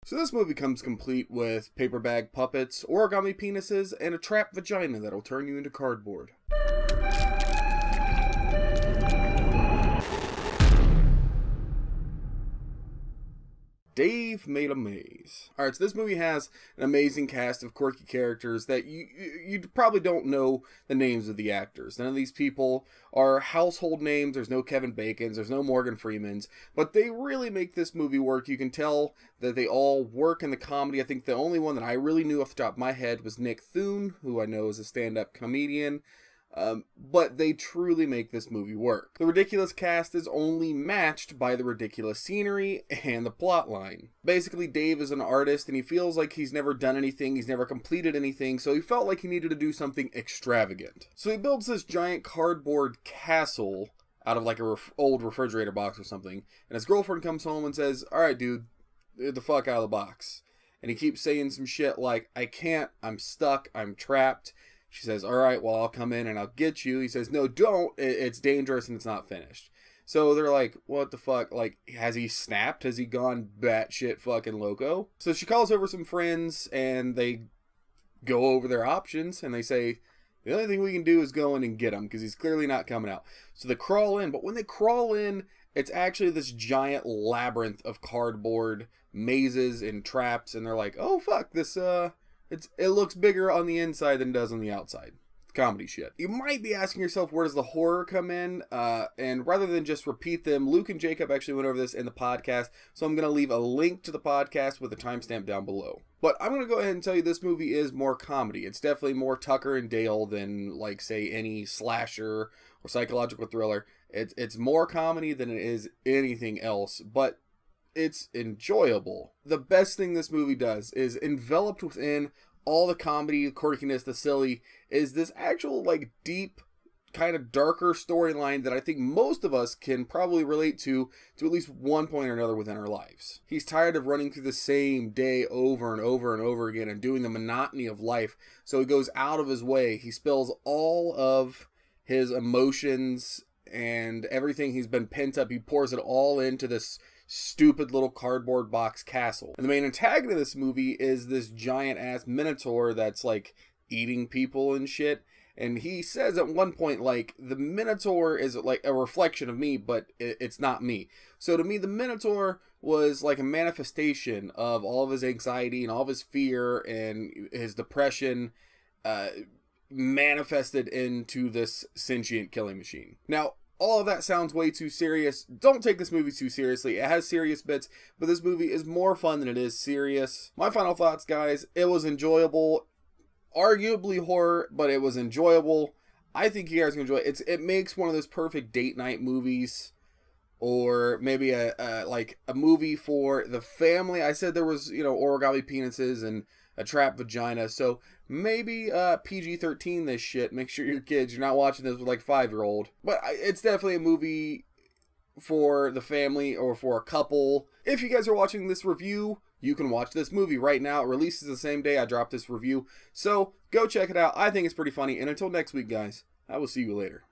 So this movie comes complete with paper bag puppets, origami penises, and a trap vagina that'll turn you into cardboard. Dave made a maze. Alright, so this movie has an amazing cast of quirky characters that you probably don't know the names of the actors. None of these people are household names. There's no Kevin Bacons, there's no Morgan Freemans, but they really make this movie work. You can tell that they all work in the comedy. I think the only one that I really knew off the top of my head was Nick Thune, who I know is a stand-up comedian. But they truly make this movie work. The ridiculous cast is only matched by the ridiculous scenery and the plot line. Basically, Dave is an artist and he feels like he's never done anything, he's never completed anything, so he felt like he needed to do something extravagant. So he builds this giant cardboard castle out of like a old refrigerator box or something, and his girlfriend comes home and says, "Alright dude, get the fuck out of the box." And he keeps saying some shit like, "I can't, I'm stuck, I'm trapped." She says, "Alright, well, I'll come in and I'll get you." He says, "No, don't. It's dangerous and it's not finished." So they're like, what the fuck? Like, has he snapped? Has he gone batshit fucking loco? So she calls over some friends and they go over their options and they say, the only thing we can do is go in and get him because he's clearly not coming out. So they crawl in, but when they crawl in, it's actually this giant labyrinth of cardboard mazes and traps, and they're like, oh fuck, this, it looks bigger on the inside than it does on the outside. Comedy shit. You might be asking yourself, where does the horror come in? And rather than just repeat them, Luke and Jacob actually went over this in the podcast, so I'm going to leave a link to the podcast with a timestamp down below. But I'm going to go ahead and tell you this movie is more comedy. It's definitely more Tucker and Dale than, like, say, any slasher or psychological thriller. It's more comedy than it is anything else, but it's enjoyable. The best thing this movie does is enveloped within all the comedy, the quirkiness, the silly, is this actual, like, deep, kind of darker storyline that I think most of us can probably relate to at least one point or another within our lives. He's tired of running through the same day over and over and over again and doing the monotony of life, so he goes out of his way. He spills all of his emotions and everything he's been pent up. He pours it all into this stupid little cardboard box castle. And the main antagonist of this movie is this giant ass minotaur that's like eating people and shit. And he says at one point, like, the minotaur is like a reflection of me, but it's not me. So to me, the minotaur was like a manifestation of all of his anxiety and all of his fear and his depression, manifested into this sentient killing machine. Now, all of that sounds way too serious. Don't take this movie too seriously. It has serious bits, but this movie is more fun than it is serious. My final thoughts, guys, it was enjoyable. Arguably horror, but it was enjoyable. I think you guys can enjoy it. It makes one of those perfect date night movies, or maybe a movie for the family. I said there was, origami penises and a trap vagina, so maybe PG-13 this shit. Make sure your kids, you're not watching this with like 5-year-old. But it's definitely a movie for the family or for a couple. If you guys are watching this review, you can watch this movie right now. It releases the same day I drop this review, so go check it out. I think it's pretty funny, and until next week, guys, I will see you later.